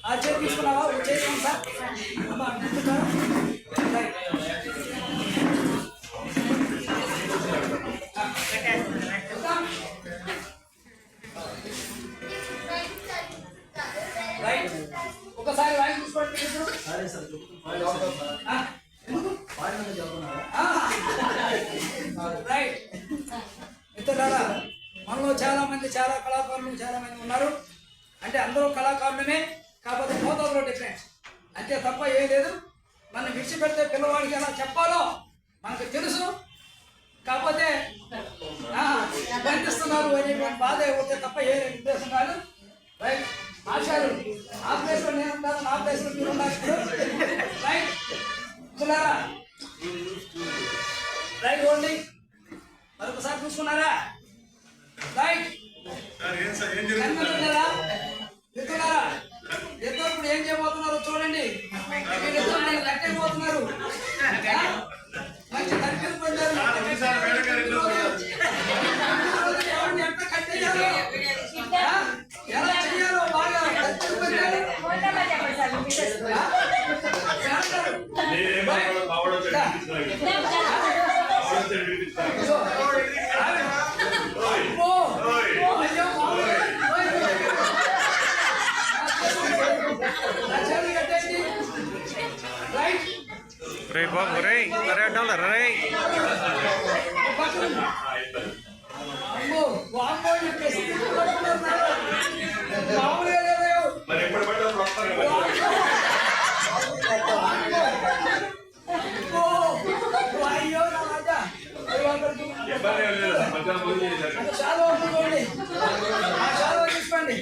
ఆ చేతి తీసుకున్నావా చేసుకోండి సార్. రైట్ ఒకసారి వాయిస్ చూసుకోండి. రైట్ మిత్రులారా, మనలో చాలా మంది చాలా కళాకారులు చాలా మంది ఉన్నారు. అంటే అందరూ కళాకారులమే, కాకపోతే మోతాదులో డిఫరెన్స్ అంతే తప్ప ఏం లేదు. మనం విడిచిపెడితే పిల్లవాడికి ఎలా చెప్పాలో మనకు తెలుసు, కాకపోతే బంధిస్తున్నారు అనేటువంటి బాధ అవుతే తప్ప ఏ ఉద్దేశం కాదు. రైట్ ఆశాలు ఆ ప్లేస్లో నేను ఉంటాను, నా ప్లేస్లో మీరు ఉన్నారు. రైట్ చూడారా, రైట్ ఓన్లీ మరొకసారి చూసుకున్నారా? రైట్ మిత్రులారా, ఇద్దరు ఇప్పుడు ఏం చేయబోతున్నారో చూడండి. మీరు కట్టేయబోతున్నారు, మంచి తరగతి పొందారు. ఎవరిని ఎంత కట్టేయాలో ఎలా చెయ్యాలో బాగా రే బాబు రే $100 రే తీసుకోండి.